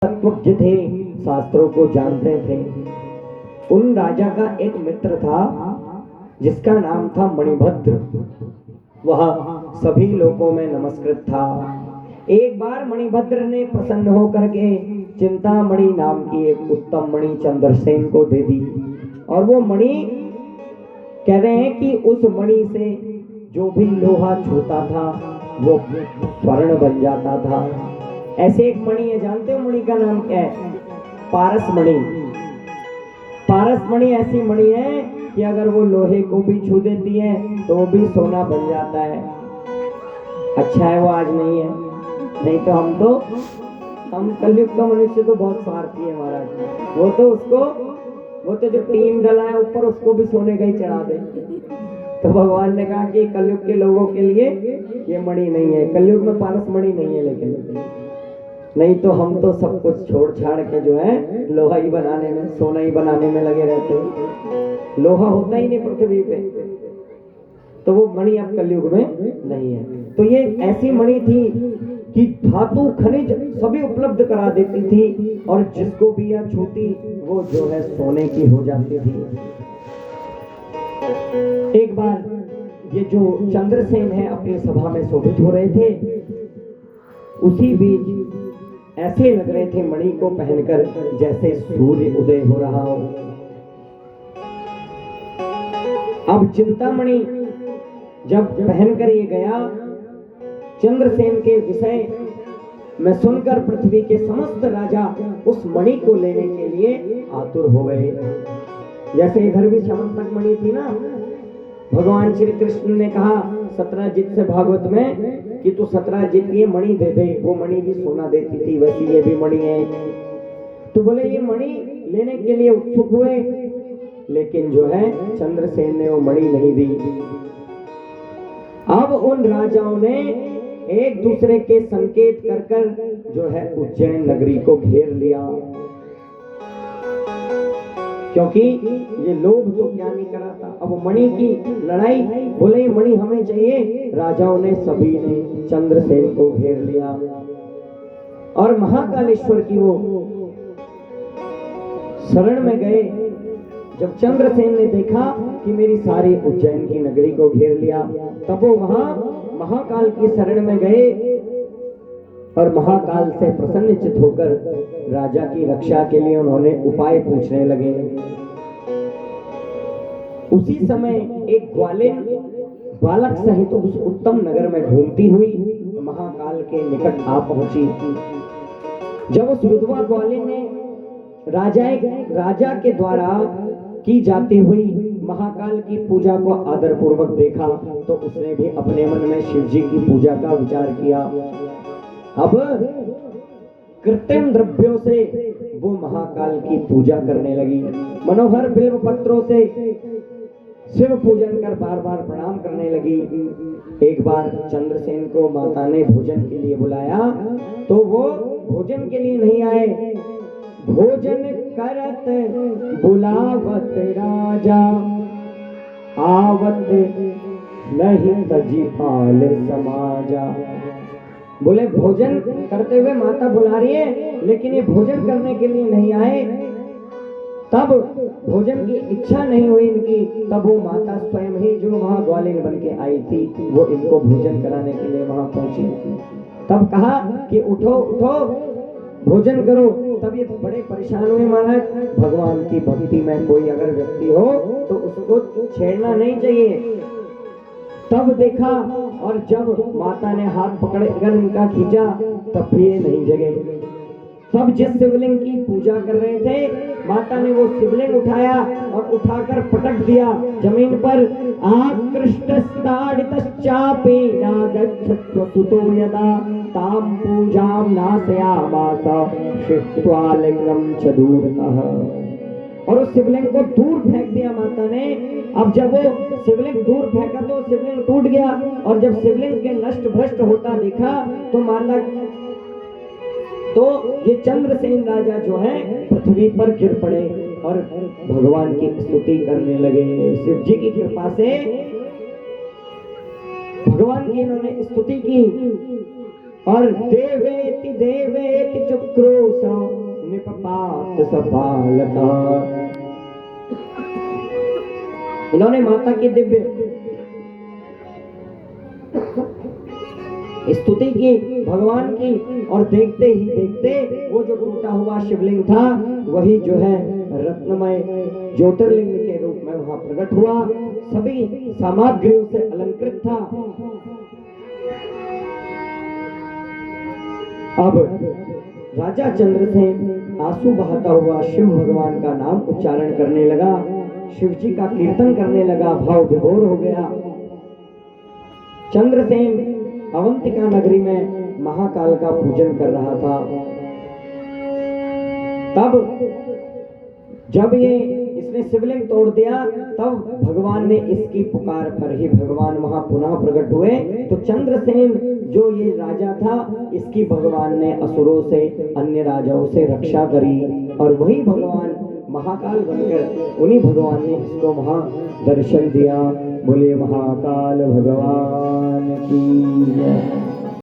तत्वज्ञ थे, शास्त्रों को जानते थे। उन राजा का एक मित्र था जिसका नाम था मणिभद्र। वह सभी लोगों में नमस्कृत था। एक बार मणिभद्र ने प्रसन्न होकर के चिंतामणि नाम की एक उत्तम मणि चंद्रसेन को दे दी, और वो मणि कह रहे हैं कि उस मणि से जो भी लोहा छूता था वो स्वर्ण बन जाता था। ऐसे एक मणि है, जानते हो मणि का नाम क्या है? पारस मणि। पारस मणि ऐसी मणि है कि अगर वो लोहे को भी छू देती है तो वो भी सोना बन जाता है। अच्छा है वो आज नहीं है, नहीं तो हम कलयुग का मनुष्य तो बहुत स्वार्थी है महाराज। वो तो जो टीम डला है ऊपर उसको भी सोने का ही चढ़ा दे। तो भगवान ने कहा कि कलयुग के लोगों के लिए ये मणि नहीं है, कलयुग में पारस मणि नहीं है। लेकिन नहीं तो हम तो सब कुछ छोड़ छाड़ के जो है लोहा ही बनाने में, सोना ही बनाने में लगे रहते हैं। लोहा होता ही नहीं पृथ्वी पे, तो वो मणि अब कलयुग में नहीं है। तो ये ऐसी मणि थी कि धातु खनिज सभी उपलब्ध करा देती थी, और जिसको भी यह छूती वो जो है सोने की हो जाती थी। एक बार ये जो चंद्रसेन है अपनी सभा में शोभित हो रहे थे, उसी बीच ऐसे लग रहे थे मणि को पहनकर जैसे सूर्य उदय हो रहा हो। अब चिंतामणि जब पहनकर ये गया, चंद्रसेन के विषय में सुनकर पृथ्वी के समस्त राजा उस मणि को लेने के लिए आतुर हो गए। जैसे इधर भी समंतक मणि थी ना, भगवान श्री कृष्ण ने कहा सत्राजित से भागवत में कि तू सत्राजित ये मणि दे दे, वो मणि भी सोना देती थी, वैसी ये भी मणि है। तो बोले ये मणि लेने के लिए उत्सुक हुए, लेकिन जो है चंद्रसेन ने वो मणि नहीं दी। अब उन राजाओं ने एक दूसरे के संकेत कर कर जो है उज्जैन नगरी को घेर लिया, क्योंकि ये लोभ तो क्या नहीं करा था। अब मणि की लड़ाई, बोले मणि हमें चाहिए। राजाओं ने सभी ने चंद्रसेन को घेर लिया, और महाकालेश्वर की वो शरण में गए। जब चंद्रसेन ने देखा कि मेरी सारी उज्जैन की नगरी को घेर लिया, तब वो वहां महाकाल की शरण में गए, और महाकाल से प्रसन्नचित होकर राजा की रक्षा के लिए उन्होंने उपाय पूछने लगे। उसी समय एक ग्वालिन बालक सहित उस उत्तम नगर में घूमती हुई महाकाल के निकट आ पहुंची। जब उस विधवा ग्वालिन ने राजा के द्वारा की जाती हुई महाकाल की पूजा को आदर पूर्वक देखा, तो उसने भी अपने मन में शिव जी की पूजा का विचार किया। अब कृत्रिम द्रव्यों से वो महाकाल की पूजा करने लगी। मनोहर बिल्व पत्रों से शिव पूजन कर बार बार प्रणाम करने लगी। एक बार चंद्रसेन को माता ने भोजन के लिए बुलाया, तो वो भोजन के लिए नहीं आए। भोजन करत बुलावत राजा, आवत नहीं तजी पाल समाजा। बोले भोजन करते हुए माता बुला रही है, लेकिन ये भोजन करने के लिए नहीं आए। तब भोजन की इच्छा नहीं हुई इनकी, तब वो माता स्वयं ही जो वहां ग्वालिन बन के आई थी, वो इनको भोजन कराने के लिए वहां पहुंची। तब कहा कि उठो उठो भोजन करो। तब ये बड़े परेशान हुए महाराज। भगवान की भक्ति में कोई अगर व्यक्ति हो तो उसको छेड़ना नहीं चाहिए। तब देखा, और जब माता ने हाथ पकड़कर इनका खींचा, तब भी ये नहीं जगे। सब जिस शिवलिंग की पूजा कर रहे थे, माता ने वो शिवलिंग उठाया और उठाकर पटक दिया जमीन पर। आकृष्टस्ताडितश्चापि नागच्छत्वसुतो यदा ताम पूजाम नाशयामास शिष्ट्वा लिंगम च दूरतः। और उस शिवलिंग को दूर फेंक दिया माता ने। अब जब वो शिवलिंग दूर फेंका तो शिवलिंग टूट गया, और जब शिवलिंग के नष्ट भ्रष्ट होता देखा तो माता, तो ये चंद्रसेन राजा जो है पृथ्वी पर गिर पड़े और भगवान की स्तुति करने लगे। शिव जी की कृपा से भगवान की इन्होंने स्तुति की और देवेति देवेति चुक्रोश निपपात सपालका। इन्होंने माता की दिव्य स्तुति की भगवान की, और देखते ही देखते वो जो टूटा हुआ शिवलिंग था वही जो है रत्नमय ज्योतिर्लिंग के रूप में वहां प्रकट हुआ, सभी सामग्रियों से अलंकृत था। अब राजा चंद्रसेन आंसू बहाता हुआ शिव भगवान का नाम उच्चारण करने लगा, शिव जी का कीर्तन करने लगा, भाव विभोर हो गया। चंद्रसेन अवंतिका नगरी में महाकाल का पूजन कर रहा था। तब जब ये इसने शिवलिंग तोड़ दिया, तब भगवान ने इसकी पुकार पर ही भगवान वहां पुनः प्रकट हुए। तो चंद्रसेन जो ये राजा था, इसकी भगवान ने असुरों से, अन्य राजाओं से रक्षा करी, और वही भगवान महाकाल बनकर उन्हीं भगवान ने इसको वहां दर्शन दिया। बोले महाकाल भगवान की जय।